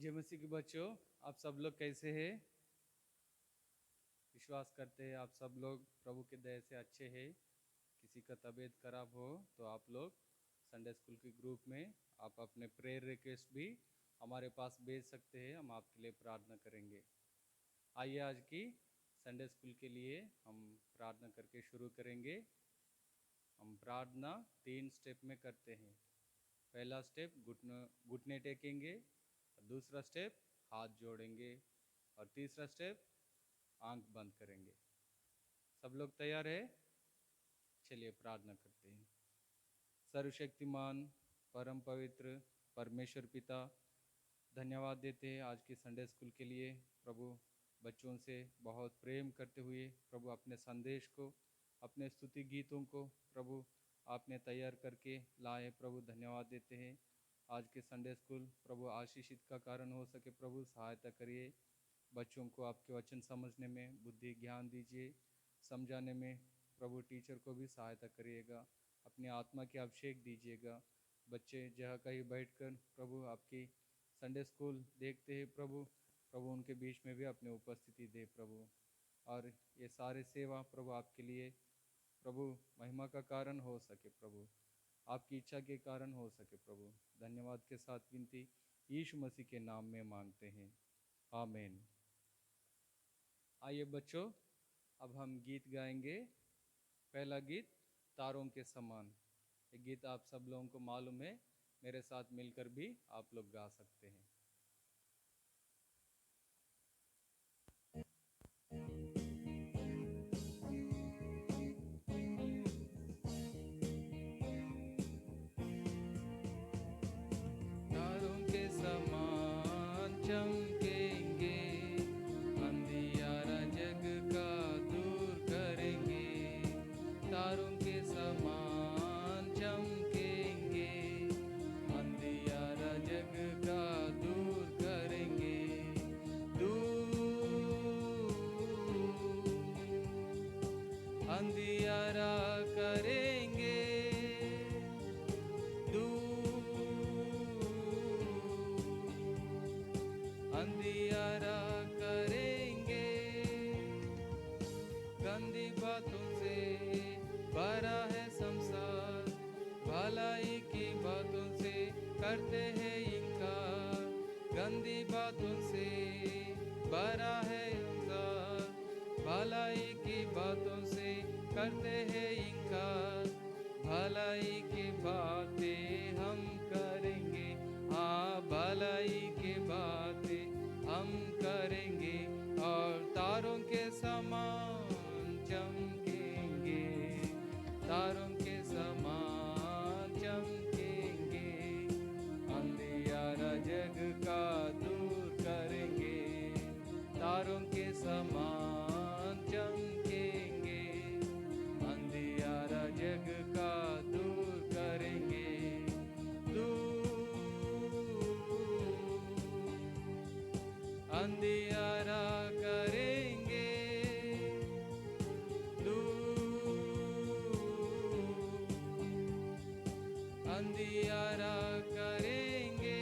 जय मसीह के बच्चों, आप सब लोग कैसे हैं? विश्वास करते हैं आप सब लोग प्रभु के दया से अच्छे हैं। किसी का तबीयत खराब हो तो आप लोग संडे स्कूल के ग्रुप में आप अपने प्रेयर रिक्वेस्ट भी हमारे पास भेज सकते हैं, हम आपके लिए प्रार्थना करेंगे। आइए आज की संडे स्कूल के लिए हम प्रार्थना करके शुरू करेंगे। हम प्रार्थना 3 स्टेप में करते हैं। पहला स्टेप घुटने टेकेंगे, दूसरा स्टेप हाथ जोड़ेंगे और तीसरा स्टेप आंख बंद करेंगे। सब लोग तैयार है? चलिए प्रार्थना करते हैं। सर्वशक्तिमान परम पवित्र परमेश्वर पिता, धन्यवाद देते हैं आज की संडे स्कूल के लिए। प्रभु बच्चों से बहुत प्रेम करते हुए प्रभु अपने संदेश को, अपने स्तुति गीतों को प्रभु आपने तैयार करके लाए। प्रभु धन्यवाद देते हैं। आज के संडे स्कूल प्रभु आशीषित का कारण हो सके। प्रभु सहायता करिए, बच्चों को आपके वचन समझने में बुद्धि ज्ञान दीजिए, समझाने में प्रभु टीचर को भी सहायता करिएगा। अपनी आत्मा के अभिषेक दीजिएगा। बच्चे जहाँ कहीं बैठकर प्रभु आपकी संडे स्कूल देखते हैं प्रभु, प्रभु उनके बीच में भी अपनी उपस्थिति दे प्रभु। और ये सारे सेवा प्रभु आपके लिए प्रभु महिमा का कारण हो सके प्रभु, आपकी इच्छा के कारण हो सके प्रभु। धन्यवाद के साथ विनती यीशु मसीह के नाम में मांगते हैं, आमीन। आइए बच्चों, अब हम गीत गाएंगे। पहला गीत तारों के समान। ये गीत आप सब लोगों को मालूम है, मेरे साथ मिलकर भी आप लोग गा सकते हैं। तारों के समान चमकेंगे, अंधियारा जग का दूर करेंगे। तारों के समान चमकेंगे, अंधियारा जग का दूर करेंगे। दूर अंधियारा करेंगे, अंधियारा करेंगे। गंदी बातों से भरा है संसार, भलाई की बातों से करते हैं इनकार। गंदी बातों से भरा है संसार, भलाई की बातों से करते हैं इनकार। भलाई की बातें हम करेंगे, हाँ भलाई की बातें हम करेंगे। और तारों के समान चमकेंगे, तारों के समान चमकेंगे। अंधियारा जग का दूर करेंगे, तारों के समान चमकेंगे। अंधियारा जग का दूर करेंगे। अंधियारा करेंगे, अंधियारा करेंगे।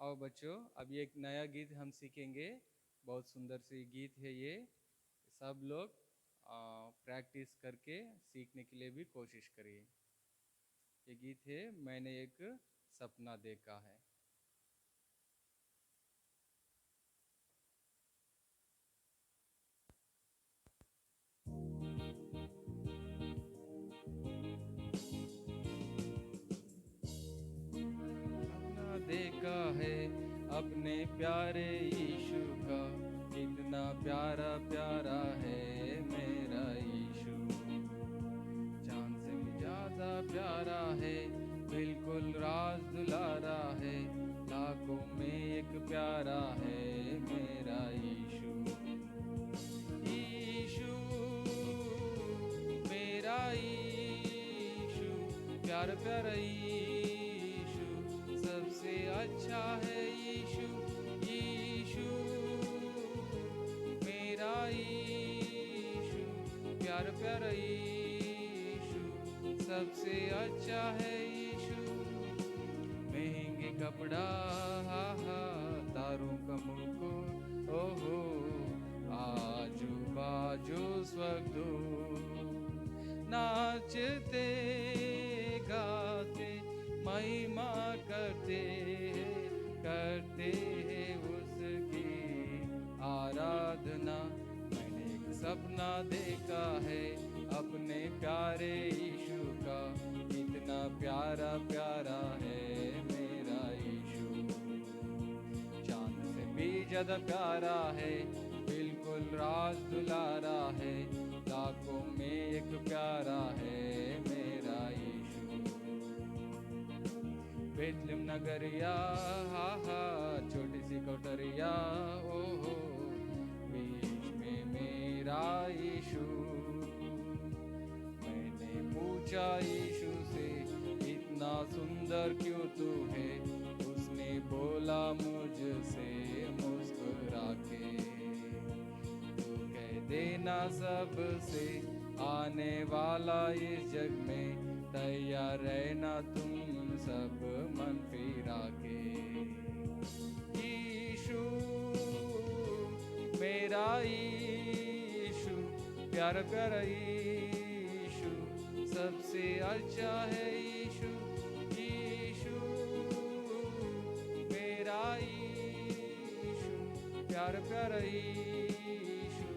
आओ बच्चों, अभी एक नया गीत हम सीखेंगे। बहुत सुंदर सी गीत है ये। सब लोग प्रैक्टिस करके सीखने के लिए भी कोशिश करिए। ये गीत है मैंने एक सपना देखा है। सपना देखा है अपने प्यारे यीशु का, कितना प्यारा प्यारा है मेरा यीशु। जान से भी ज्यादा प्यारा है, बिल्कुल राज दुलारा है। लाखों में एक प्यारा है मेरा यीशु। यीशु मेरा यीशु, प्यारा प्यारा यीशु, सबसे अच्छा है यीशु। यीशु मेरा यीशु, सबसे अच्छा है यीशु। महंगे कपड़ा हा हा, तारों का मुकुट ओहो, आजू बाजू स्वर्ग नाचते गाते महिमा करते हैं उसकी आराधना। मैंने एक सपना देखा है अपने प्यारे यीशु का, इतना प्यारा प्यारा है मेरा यीशु। चांद से भी ज्यादा प्यारा है, बिल्कुल राज दुलारा है, लाखों में एक प्यारा है मेरा यीशु। बेतलेहम नगरिया हा हा, छोटी सी कोठरिया ओहो, बीच में मेरा यीशु। मैंने पूछा यीशु से, इतना सुंदर क्यों तू है? उसने बोला मुझसे मुस्कुरा के, तू कह देना सबसे, आने वाला इस जग में तैयार रहना तुम सब मन फिरा के। यीशु मेरा यीशु, प्यारा प्यारा यीशु, सबसे अच्छा है यीशु। यीशु मेरा यीशु, प्यारा प्यारा यीशु,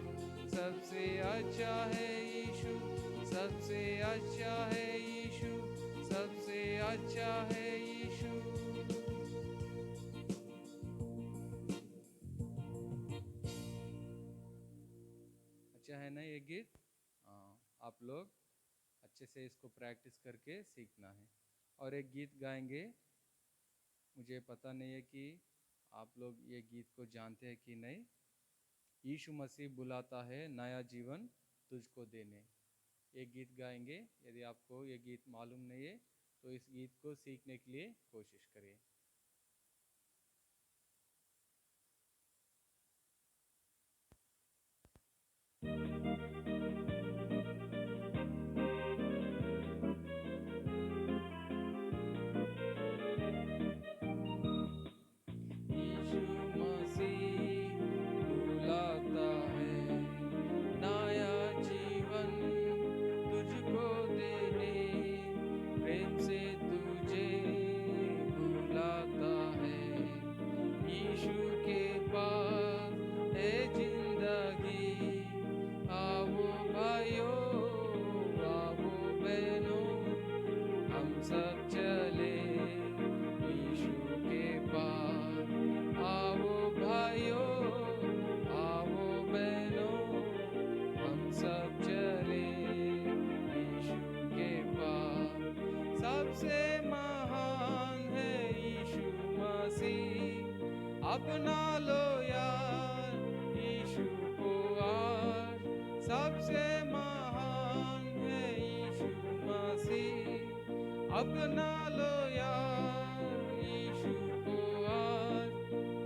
सबसे अच्छा है यीशु, सबसे अच्छा है यीशु, सबसे अच्छा है यीशु। अच्छा है ना ये गीत? आप लोग अच्छे से इसको प्रैक्टिस करके सीखना है। और एक गीत गाएंगे, मुझे पता नहीं है कि आप लोग ये गीत को जानते हैं कि नहीं। यीशु मसीह बुलाता है नया जीवन तुझको देने। ये गीत गाएंगे। यदि आपको ये गीत मालूम नहीं है तो इस गीत को सीखने के लिए कोशिश करिए। अपना लो यार यीशु को आज, सबसे महान है यीशु मसीह। अपना लो यार यीशु को आज,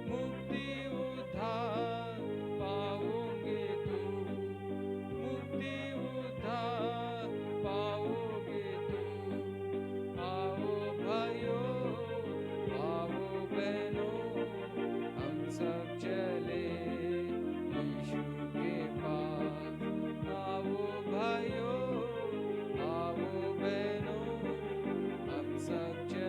मुक्ति उद्धार पाओगे तू, मुक्ति उद्धार पाओगे तू। आओ भाइयों, आओ बहनों, हम सब चले यीशु के पास। आओ भाइयों, आओ बहनों, हम सब चले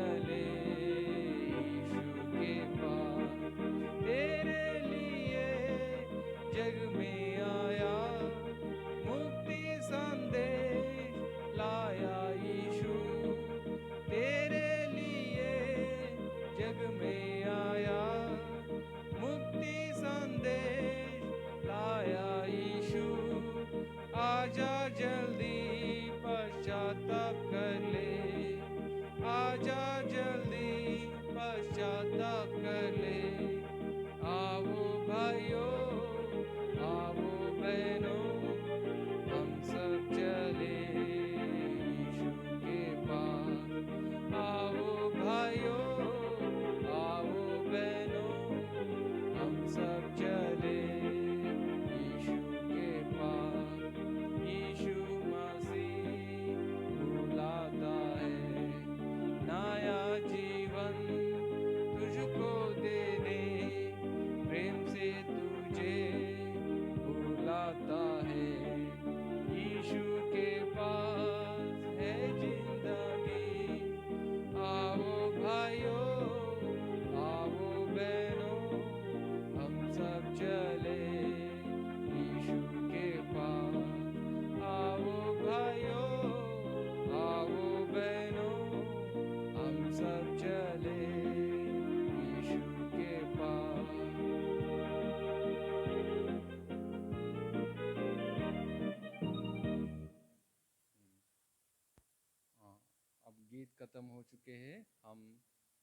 चुके हैं। हम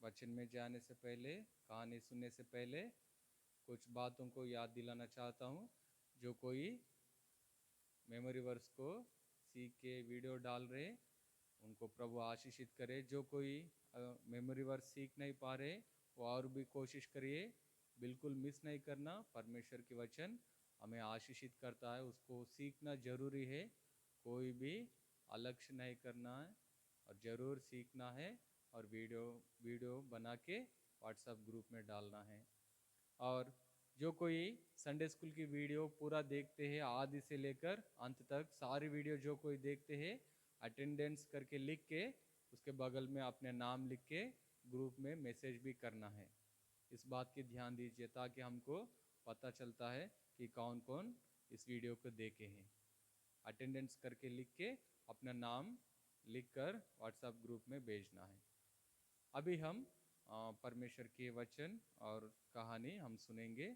वचन में जाने से पहले, कहानी सुनने से पहले कुछ बातों को याद दिलाना चाहता हूँ। जो कोई मेमोरी वर्स को सीख के वीडियो डाल रहे, उनको प्रभु आशीषित करे। जो कोई मेमोरी वर्स सीख नहीं पा रहे, वो और भी कोशिश करिए, बिल्कुल मिस नहीं करना। परमेश्वर की वचन हमें आशीषित करता है, उसको सीखना जरूरी है। कोई भी अलक्ष्य नहीं करना है और ज़रूर सीखना है और वीडियो बना के व्हाट्सएप ग्रुप में डालना है। और जो कोई संडे स्कूल की वीडियो पूरा देखते हैं, आदि से लेकर अंत तक सारी वीडियो जो कोई देखते हैं, अटेंडेंस करके लिख के उसके बगल में अपने नाम लिख के ग्रुप में मैसेज भी करना है। इस बात की ध्यान दीजिए ताकि हमको पता चलता है कि कौन कौन इस वीडियो को देखे हैं। अटेंडेंस करके लिख के अपना नाम लिखकर व्हाट्सएप ग्रुप में भेजना है। अभी हम परमेश्वर के वचन और कहानी हम सुनेंगे।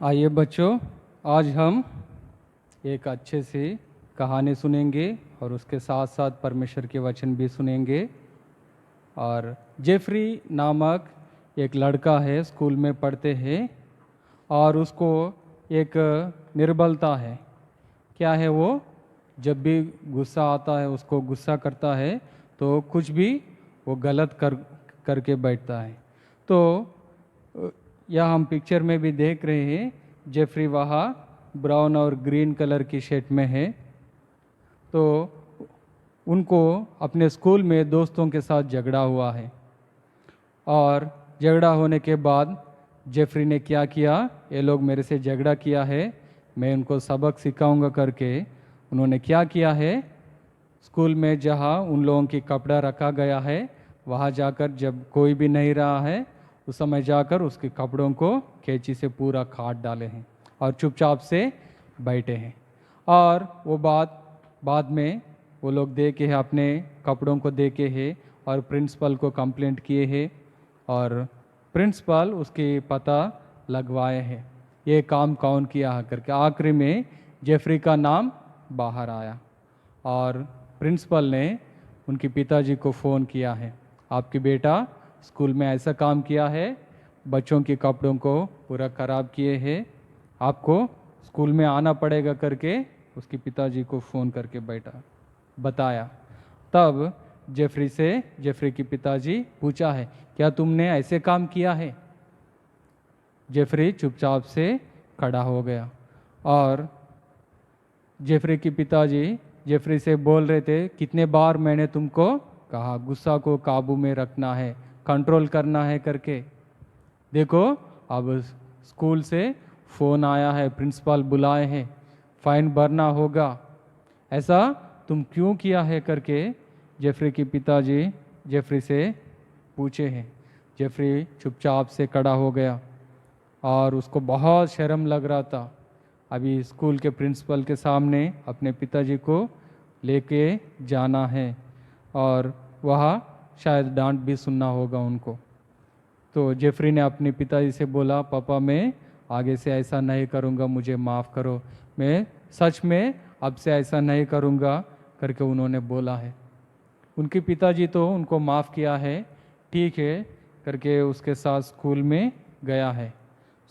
आइए बच्चों, आज हम एक अच्छे सी कहानी सुनेंगे और उसके साथ साथ परमेश्वर के वचन भी सुनेंगे। और जेफरी नामक एक लड़का है, स्कूल में पढ़ते हैं और उसको एक निर्बलता है। क्या है वो? जब भी गुस्सा आता है, उसको गुस्सा करता है तो कुछ भी वो गलत करके बैठता है। तो यह हम पिक्चर में भी देख रहे हैं, जेफरी वहाँ ब्राउन और ग्रीन कलर की शर्ट में है। तो उनको अपने स्कूल में दोस्तों के साथ झगड़ा हुआ है और झगड़ा होने के बाद जेफरी ने क्या किया, ये लोग मेरे से झगड़ा किया है, मैं उनको सबक सिखाऊंगा करके उन्होंने क्या किया है, स्कूल में जहाँ उन लोगों की कपड़ा रखा गया है वहाँ जाकर, जब कोई भी नहीं रहा है उस समय जाकर उसके कपड़ों को कैंची से पूरा काट डाले हैं और चुपचाप से बैठे हैं। और वो बाद में वो लोग देखे हैं, अपने कपड़ों को देखे हैं और प्रिंसिपल को कंप्लेंट किए हैं और प्रिंसिपल उसकी पता लगवाए हैं ये काम कौन किया है करके। आखिरी में जेफरी का नाम बाहर आया और प्रिंसिपल ने उनके पिताजी को फ़ोन किया है, आपकी बेटा स्कूल में ऐसा काम किया है, बच्चों के कपड़ों को पूरा ख़राब किए हैं, आपको स्कूल में आना पड़ेगा करके उसके पिताजी को फ़ोन करके बताया। तब जेफरी के पिताजी पूछा है, क्या तुमने ऐसे काम किया है? जेफरी चुपचाप से खड़ा हो गया और जेफरी के पिताजी जेफरी से बोल रहे थे, कितने बार मैंने तुमको कहा गुस्सा को काबू में रखना है, कंट्रोल करना है करके। देखो अब स्कूल से फ़ोन आया है, प्रिंसिपल बुलाए हैं, फाइन भरना होगा, ऐसा तुम क्यों किया है करके जेफरी के पिताजी जेफरी से पूछे हैं। जेफरी चुपचाप से खड़ा हो गया और उसको बहुत शर्म लग रहा था। अभी स्कूल के प्रिंसिपल के सामने अपने पिताजी को लेके जाना है और वहाँ शायद डांट भी सुनना होगा उनको। तो जेफरी ने अपने पिताजी से बोला, पापा मैं आगे से ऐसा नहीं करूँगा, मुझे माफ़ करो, मैं सच में अब से ऐसा नहीं करूँगा करके उन्होंने बोला है। उनके पिताजी तो उनको माफ़ किया है, ठीक है करके उसके साथ स्कूल में गया है।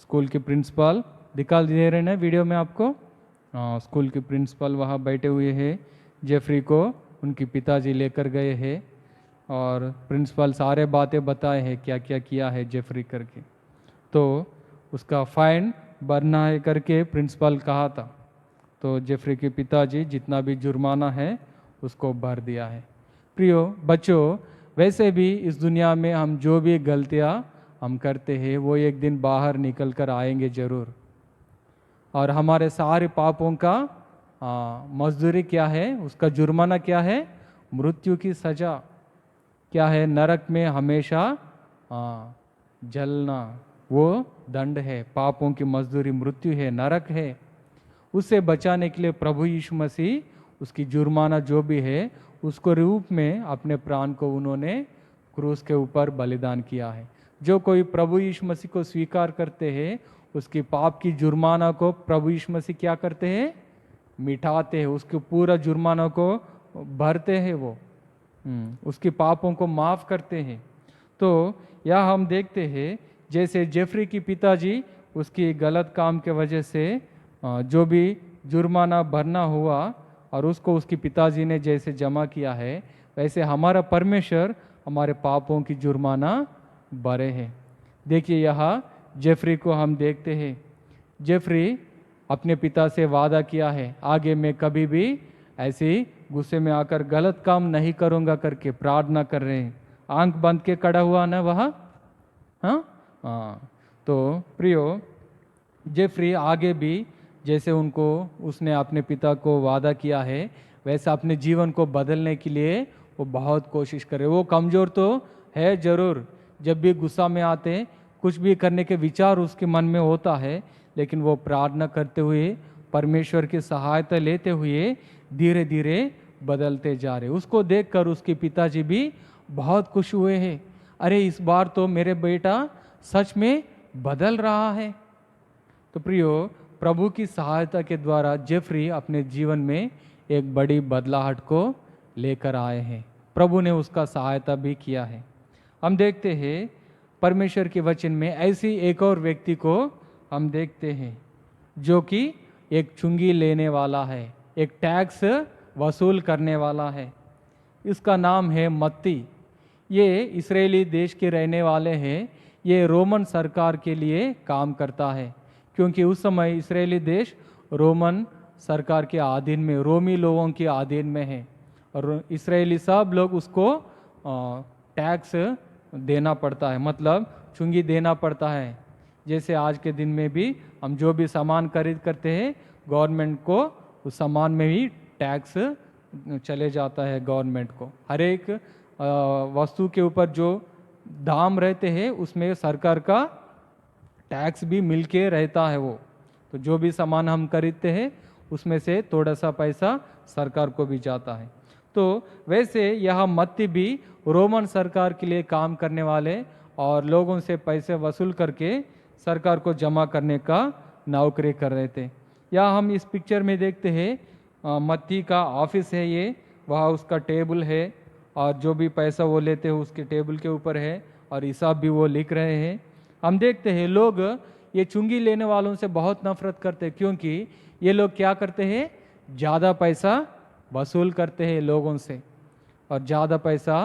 स्कूल के प्रिंसिपल दिखा दे रहे ना वीडियो में आपको, स्कूल के प्रिंसिपल वहाँ बैठे हुए हैं, जेफरी को उनके पिताजी लेकर गए हैं और प्रिंसिपल सारे बातें बताए हैं क्या क्या किया है जेफरी करके। तो उसका फाइन भरना है करके प्रिंसिपल कहा था, तो जेफरी के पिताजी जितना भी जुर्माना है उसको भर दिया है। प्रियो बच्चों, वैसे भी इस दुनिया में हम जो भी गलतियाँ हम करते हैं वो एक दिन बाहर निकल कर आएंगे ज़रूर, और हमारे सारे पापों का मजदूरी क्या है, उसका जुर्माना क्या है, मृत्यु की सज़ा क्या है, नरक में हमेशा जलना, वो दंड है। पापों की मजदूरी मृत्यु है, नरक है। उससे बचाने के लिए प्रभु यीशु मसीह उसकी जुर्माना जो भी है उसको रूप में अपने प्राण को उन्होंने क्रूस के ऊपर बलिदान किया है। जो कोई प्रभु यीशु मसीह को स्वीकार करते हैं उसकी पाप की जुर्माना को प्रभु यीशु मसीह क्या करते हैं, मिटाते हैं, उसके पूरा जुर्माना को भरते हैं वो, उसके पापों को माफ़ करते हैं। तो यह हम देखते हैं जैसे जेफरी की पिताजी उसकी गलत काम के वजह से जो भी जुर्माना भरना हुआ और उसको उसके पिताजी ने जैसे जमा किया है, वैसे हमारा परमेश्वर हमारे पापों की जुर्माना भरे हैं। देखिए यहाँ जेफरी को हम देखते हैं, जेफरी अपने पिता से वादा किया है आगे मैं कभी भी ऐसे गुस्से में आकर गलत काम नहीं करूँगा करके प्रार्थना कर रहे हैं। आंख बंद के खड़ा हुआ ना वहाँ, हाँ हाँ। तो प्रियो, जेफरी आगे भी जैसे उनको उसने अपने पिता को वादा किया है वैसा अपने जीवन को बदलने के लिए वो बहुत कोशिश करे। वो कमज़ोर तो है ज़रूर, जब भी गुस्सा में आते कुछ भी करने के विचार उसके मन में होता है, लेकिन वो प्रार्थना करते हुए परमेश्वर की सहायता लेते हुए धीरे धीरे बदलते जा रहे। उसको देखकर उसके पिताजी भी बहुत खुश हुए हैं, अरे इस बार तो मेरे बेटा सच में बदल रहा है। तो प्रियो, प्रभु की सहायता के द्वारा जेफरी अपने जीवन में एक बड़ी बदलाहट को लेकर आए हैं। प्रभु ने उसका सहायता भी किया है। हम देखते हैं परमेश्वर के वचन में ऐसी एक और व्यक्ति को हम देखते हैं जो कि एक चुंगी लेने वाला है, एक टैक्स वसूल करने वाला है। इसका नाम है मत्ती। ये इस्राएली देश के रहने वाले हैं। ये रोमन सरकार के लिए काम करता है, क्योंकि उस समय इस्राएली देश रोमन सरकार के अधीन में, रोमी लोगों के अधीन में है और इस्राएली सब लोग उसको टैक्स देना पड़ता है, मतलब चुंगी देना पड़ता है। जैसे आज के दिन में भी हम जो भी सामान खरीद करते हैं गवर्नमेंट को उस सामान में भी टैक्स चले जाता है गवर्नमेंट को। हर एक वस्तु के ऊपर जो दाम रहते हैं उसमें सरकार का टैक्स भी मिलके रहता है वो। तो जो भी सामान हम खरीदते हैं उसमें से थोड़ा सा पैसा सरकार को भी जाता है। तो वैसे यह मत्ती भी रोमन सरकार के लिए काम करने वाले और लोगों से पैसे वसूल करके सरकार को जमा करने का नौकरी कर रहे थे। या हम इस पिक्चर में देखते हैं मत्ती का ऑफिस है ये, वहाँ उसका टेबल है और जो भी पैसा वो लेते हैं उसके टेबल के ऊपर है और हिसाब भी वो लिख रहे हैं। हम देखते हैं लोग ये चुंगी लेने वालों से बहुत नफरत करते हैं, क्योंकि ये लोग क्या करते हैं, ज़्यादा पैसा वसूल करते हैं लोगों से और ज़्यादा पैसा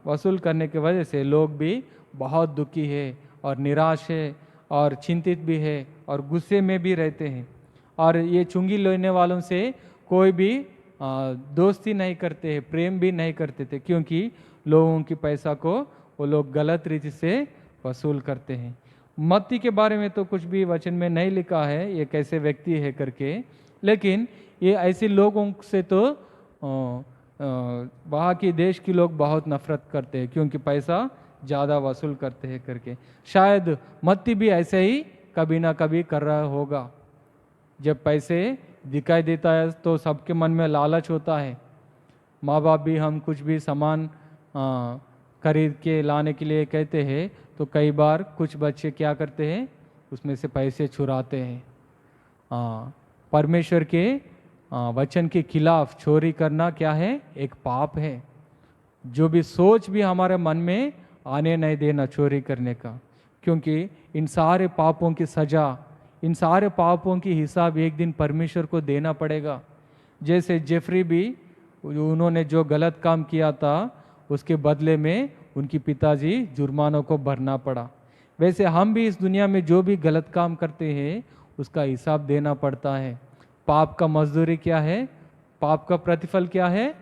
वसूल करने की वजह से लोग भी बहुत दुखी है और निराश है और चिंतित भी है और गुस्से में भी रहते हैं। और ये चुंगी लेने वालों से कोई भी दोस्ती नहीं करते हैं, प्रेम भी नहीं करते थे, क्योंकि लोगों की पैसा को वो लोग गलत रीति से वसूल करते हैं। मत्ती के बारे में तो कुछ भी वचन में नहीं लिखा है ये कैसे व्यक्ति है करके, लेकिन ये ऐसे लोगों से तो वहाँ के देश के लोग बहुत नफरत करते हैं, क्योंकि पैसा ज़्यादा वसूल करते हैं करके। शायद मत्ती भी ऐसे ही कभी ना कभी कर रहा होगा। जब पैसे दिखाई देता है तो सबके मन में लालच होता है। माँ बाप भी हम कुछ भी सामान खरीद के लाने के लिए कहते हैं तो कई बार कुछ बच्चे क्या करते हैं, उसमें से पैसे चुराते हैं। परमेश्वर के वचन के खिलाफ चोरी करना क्या है, एक पाप है। जो भी सोच भी हमारे मन में आने नहीं देना चोरी करने का, क्योंकि इन सारे पापों की सज़ा, इन सारे पापों की हिसाब एक दिन परमेश्वर को देना पड़ेगा। जैसे जेफरी भी उन्होंने जो गलत काम किया था उसके बदले में उनकी पिताजी जुर्मानों को भरना पड़ा, वैसे हम भी इस दुनिया में जो भी गलत काम करते हैं उसका हिसाब देना पड़ता है। पाप का मजदूरी क्या है, पाप का प्रतिफल क्या है,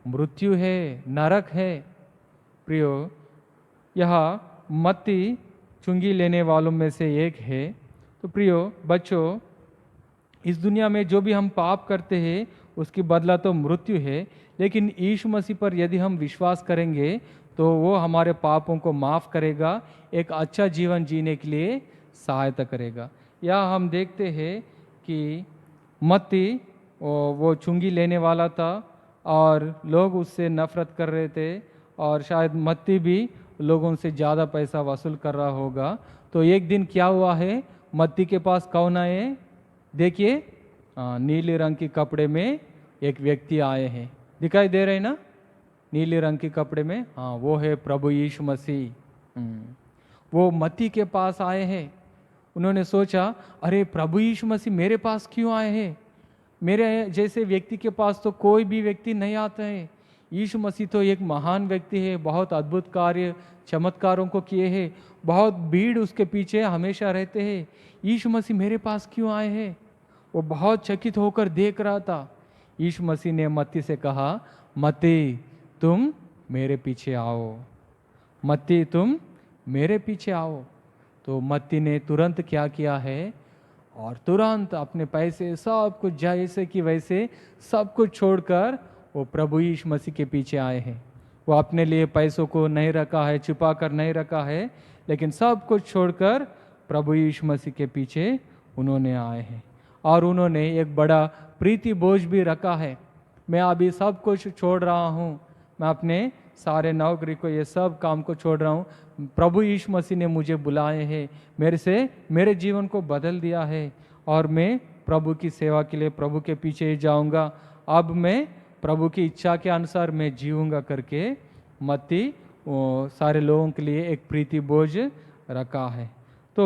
मृत्यु है, नरक है। प्रियो, यह मत्ती चुंगी लेने वालों में से एक है। तो प्रियो बच्चों, इस दुनिया में जो भी हम पाप करते हैं उसकी बदला तो मृत्यु है, लेकिन यीशु मसीह पर यदि हम विश्वास करेंगे तो वो हमारे पापों को माफ़ करेगा, एक अच्छा जीवन जीने के लिए सहायता करेगा। या हम देखते हैं कि मत्ती वो चुंगी लेने वाला था और लोग उससे नफरत कर रहे थे और शायद मत्ती भी लोगों से ज़्यादा पैसा वसूल कर रहा होगा। तो एक दिन क्या हुआ है, मत्ती के पास कौन आए, देखिए नीले रंग के कपड़े में एक व्यक्ति आए हैं, दिखाई दे रहे हैं ना, नीले रंग के कपड़े में, हाँ वो है प्रभु यीशु मसीह। वो मत्ती के पास आए हैं। उन्होंने सोचा, अरे प्रभु यीशु मसीह मेरे पास क्यों आए हैं? मेरे जैसे व्यक्ति के पास तो कोई भी व्यक्ति नहीं आता है। यीशु मसीह तो एक महान व्यक्ति है, बहुत अद्भुत कार्य चमत्कारों को किए हैं, बहुत भीड़ उसके पीछे हमेशा रहते हैं। यीशु मसीह मेरे पास क्यों आए हैं? वो बहुत चकित होकर देख रहा था। यीशु मसीह ने मत्ती से कहा, मत्ती तुम मेरे पीछे आओ, मत्ती तुम मेरे पीछे आओ। तो मत्ती ने तुरंत क्या किया है, और तुरंत अपने पैसे सब कुछ जैसे कि वैसे सब कुछ छोड़कर वो प्रभु यीशु मसीह के पीछे आए हैं। वो अपने लिए पैसों को नहीं रखा है, छुपा कर नहीं रखा है, लेकिन सब कुछ छोड़कर प्रभु यीशु मसीह के पीछे उन्होंने आए हैं। और उन्होंने एक बड़ा प्रीति बोझ भी रखा है। मैं अभी सब कुछ छोड़ रहा हूँ, मैं अपने सारे नौकरी को, ये सब काम को छोड़ रहा हूँ। प्रभु यीशु मसीह ने मुझे बुलाए हैं, मेरे जीवन को बदल दिया है, और मैं प्रभु की सेवा के लिए प्रभु के पीछे ही जाऊँगा। अब मैं प्रभु की इच्छा के अनुसार मैं जीऊँगा करके मत्ती सारे लोगों के लिए एक प्रीति बोझ रखा है। तो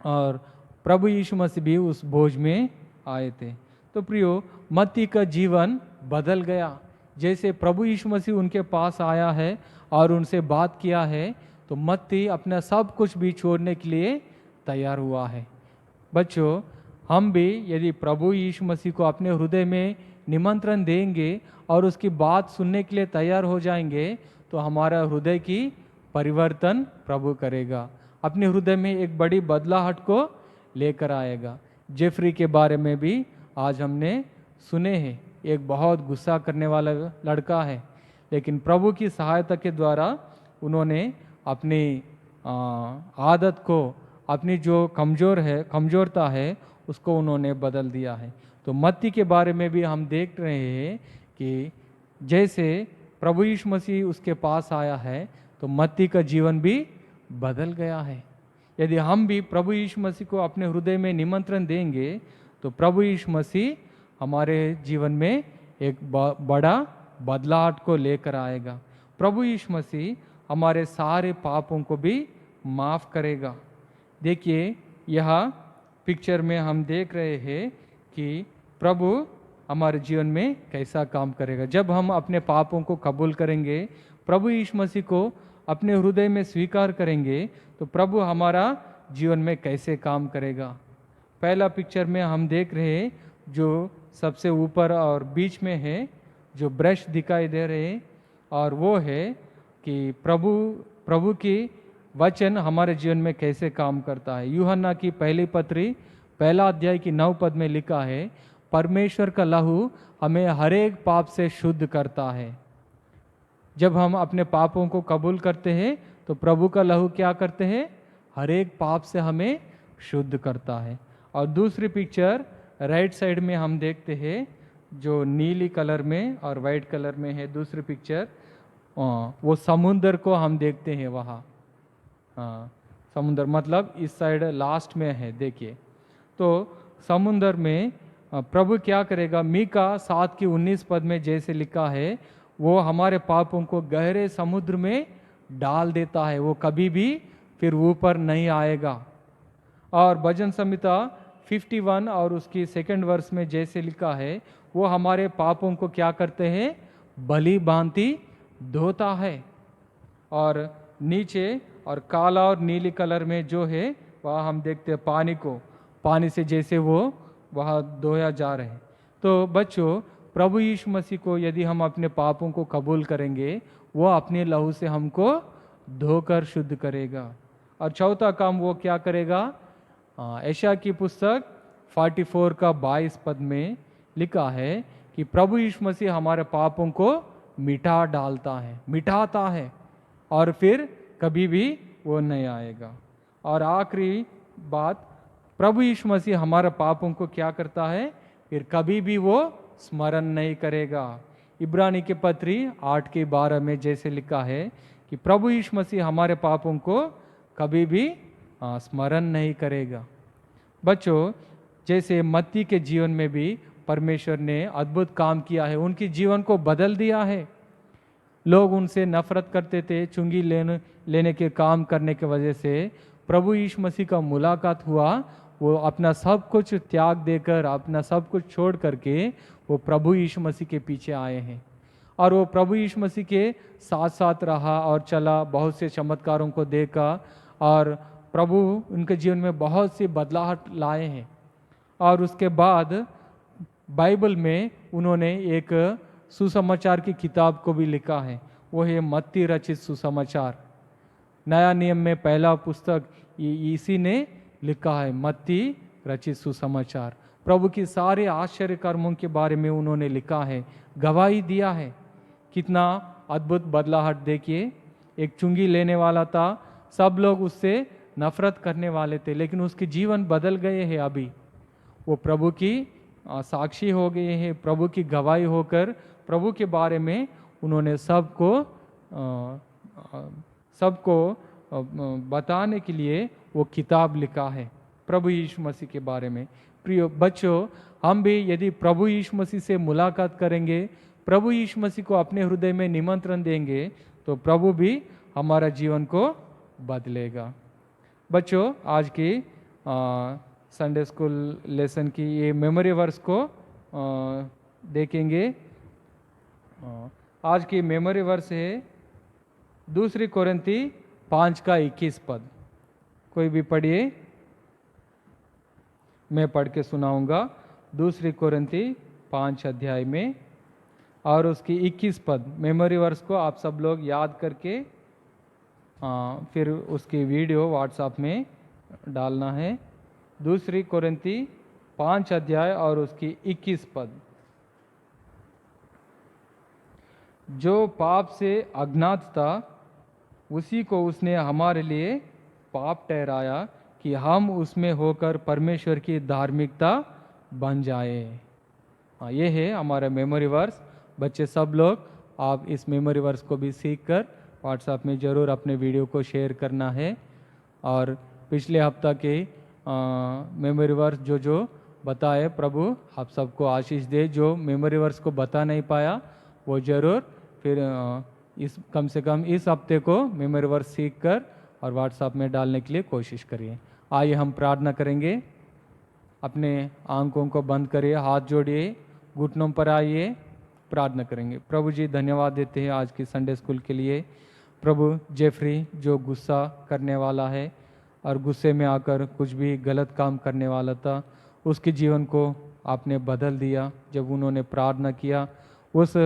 और प्रभु यीशु मसीह भी उस बोझ में आए थे। तो प्रियो, मत्ती का जीवन बदल गया। जैसे प्रभु यीशु मसीह उनके पास आया है और उनसे बात किया है, तो मत्ती अपना सब कुछ भी छोड़ने के लिए तैयार हुआ है। बच्चों, हम भी यदि प्रभु यीशु मसीह को अपने हृदय में निमंत्रण देंगे और उसकी बात सुनने के लिए तैयार हो जाएंगे, तो हमारा हृदय की परिवर्तन प्रभु करेगा, अपने हृदय में एक बड़ी बदलाहट को लेकर आएगा। जेफरी के बारे में भी आज हमने सुने हैं। एक बहुत गुस्सा करने वाला लड़का है, लेकिन प्रभु की सहायता के द्वारा उन्होंने अपनी आदत को, अपनी जो कमजोरता है, उसको उन्होंने बदल दिया है। तो मत्ती के बारे में भी हम देख रहे हैं कि जैसे प्रभु यीशु मसीह उसके पास आया है, तो मत्ती का जीवन भी बदल गया है। यदि हम भी प्रभु यीशु मसीह को अपने हृदय में निमंत्रण देंगे, तो प्रभु यीशु मसीह हमारे जीवन में एक बड़ा बदलाव को लेकर आएगा। प्रभु यीशु मसीह हमारे सारे पापों को भी माफ़ करेगा। देखिए, यह पिक्चर में हम देख रहे हैं कि प्रभु हमारे जीवन में कैसा काम करेगा। जब हम अपने पापों को कबूल करेंगे, प्रभु यीशु मसीह को अपने हृदय में स्वीकार करेंगे, तो प्रभु हमारा जीवन में कैसे काम करेगा। पहला पिक्चर में हम देख रहे हैं, जो सबसे ऊपर और बीच में है, जो ब्रश दिखाई दे रहे हैं, और वो है कि प्रभु की वचन हमारे जीवन में कैसे काम करता है। यूहन्ना की पहली पत्री पहला अध्याय की 9 पद में लिखा है, परमेश्वर का लहू हमें हर एक पाप से शुद्ध करता है। जब हम अपने पापों को कबूल करते हैं, तो प्रभु का लहू क्या करते हैं, हर एक पाप से हमें शुद्ध करता है। और दूसरी पिक्चर राइट साइड में हम देखते हैं, जो नीली कलर में और वाइट कलर में है दूसरी पिक्चर, वो समुंदर को हम देखते हैं वहाँ। समुंदर मतलब इस साइड लास्ट में है, देखिए। तो समुंदर में प्रभु क्या करेगा, मीका 7 की 19 पद में जैसे लिखा है, वो हमारे पापों को गहरे समुद्र में डाल देता है, वो कभी भी फिर ऊपर नहीं आएगा। और भजन संहिता 51 और उसकी 2nd वर्स में जैसे लिखा है, वो हमारे पापों को क्या करते हैं, भली भांति धोता है। और नीचे और काला और नीली कलर में जो है, वह हम देखते हैं पानी को, पानी से जैसे वो वह धोया जा रहे हैं। तो बच्चों, प्रभु यीशु मसीह को यदि हम अपने पापों को कबूल करेंगे, वो अपने लहू से हमको धोकर शुद्ध करेगा। और चौथा काम वो क्या करेगा, यशायाह की पुस्तक 44 का 22 पद में लिखा है कि प्रभु यीशु मसीह हमारे पापों को मिटाता है, और फिर कभी भी वो नहीं आएगा। और आखिरी बात, प्रभु यीशु मसीह हमारे पापों को क्या करता है, फिर कभी भी वो स्मरण नहीं करेगा। इब्रानी के पत्री 8 के 12 में जैसे लिखा है कि प्रभु यीशु मसीह हमारे पापों को कभी भी स्मरण नहीं करेगा। बच्चों, जैसे मत्ती के जीवन में भी परमेश्वर ने अद्भुत काम किया है, उनके जीवन को बदल दिया है। लोग उनसे नफरत करते थे, चुंगी लेने के काम करने की वजह से प्रभु यीशु मसीह का मुलाकात हुआ। वो अपना सब कुछ त्याग देकर, अपना सब कुछ छोड़ करके वो प्रभु यीशु मसीह के पीछे आए हैं, और वो प्रभु यीशु मसीह के साथ साथ रहा और चला, बहुत से चमत्कारों को देखा, और प्रभु उनके जीवन में बहुत सी बदलाहट लाए हैं। और उसके बाद बाइबल में उन्होंने एक सुसमाचार की किताब को भी लिखा है, वो है मत्ती रचित सुसमाचार। नया नियम में पहला पुस्तक इसी ने लिखा है, मत्ती रचित सुसमाचार। प्रभु की सारे आश्चर्य कर्मों के बारे में उन्होंने लिखा है, गवाही दिया है। कितना अद्भुत बदलाहट देखिए। एक चुंगी लेने वाला था, सब लोग उससे नफरत करने वाले थे, लेकिन उसके जीवन बदल गए हैं। अभी वो प्रभु की साक्षी हो गए हैं, प्रभु की गवाही होकर प्रभु के बारे में उन्होंने सबको बताने के लिए वो किताब लिखा है प्रभु यीशु मसीह के बारे में। प्रिय बच्चों, हम भी यदि प्रभु यीशु मसीह से मुलाकात करेंगे, प्रभु यीशु मसीह को अपने हृदय में निमंत्रण देंगे, तो प्रभु भी हमारा जीवन को बदलेगा। बच्चों, आज की संडे स्कूल लेसन की ये मेमोरी वर्स को देखेंगे। आज की मेमोरी वर्स है 2 कोरिन्थी 5:21। कोई भी पढ़िए, मैं पढ़ के सुनाऊंगा। 2 कोरिन्थी 5 अध्याय में और उसकी 21 मेमोरी वर्स को आप सब लोग याद करके फिर उसकी वीडियो व्हाट्सएप में डालना है। 2 कोरिन्थी 5 अध्याय और उसकी 21। जो पाप से अज्ञात था, उसी को उसने हमारे लिए पाप ठहराया कि हम उसमें होकर परमेश्वर की धार्मिकता बन जाए। ये है हमारा मेमोरी वर्स। बच्चे सब लोग, आप इस मेमोरी वर्स को भी सीख कर व्हाट्सएप में ज़रूर अपने वीडियो को शेयर करना है। और पिछले हफ्ता के मेमोरी वर्स जो बताए, प्रभु आप सबको आशीष दे। जो मेमोरी वर्स को बता नहीं पाया, वो ज़रूर फिर कम से कम इस हफ्ते को मेमोरी वर्स सीख कर और व्हाट्सएप में डालने के लिए कोशिश करिए। आइए हम प्रार्थना करेंगे। अपने आंखों को बंद करिए, हाथ जोड़िए, घुटनों पर आइए, प्रार्थना करेंगे। प्रभु जी, धन्यवाद देते हैं आज की संडे स्कूल के लिए। प्रभु, जेफरी जो गुस्सा करने वाला है और गुस्से में आकर कुछ भी गलत काम करने वाला था, उसके जीवन को आपने बदल दिया। जब उन्होंने प्रार्थना किया, उस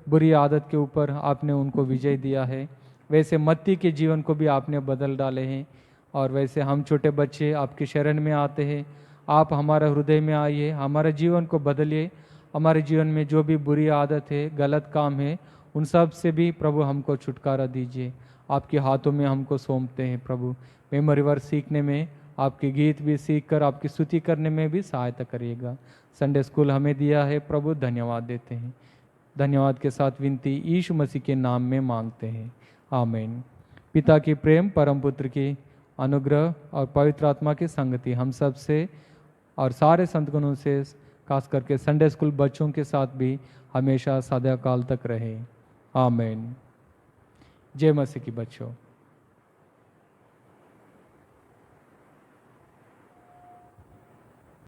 बुरी आदत के ऊपर आपने उनको विजय दिया है। वैसे मत्ती के जीवन को भी आपने बदल डाले हैं। और वैसे हम छोटे बच्चे आपके शरण में आते हैं। आप हमारे हृदय में आइए, हमारे जीवन को बदलिए। हमारे जीवन में जो भी बुरी आदत है, गलत काम है, उन सब से भी प्रभु हमको छुटकारा दीजिए। आपके हाथों में हमको सौंपते हैं प्रभु। मेमोरी वर्स सीखने में, आपके गीत भी सीख कर आपकी स्तुति करने में भी सहायता करिएगा। संडे स्कूल हमें दिया है प्रभु, धन्यवाद देते हैं। धन्यवाद के साथ विनती यीशु मसीह के नाम में मांगते हैं, आमीन। पिता की प्रेम, परम पुत्र की अनुग्रह और पवित्र आत्मा की संगति हम सब से और सारे संतगणों से, खास करके संडे स्कूल बच्चों के साथ भी हमेशा सदा काल तक रहे, आमीन। जय मसीह की बच्चों।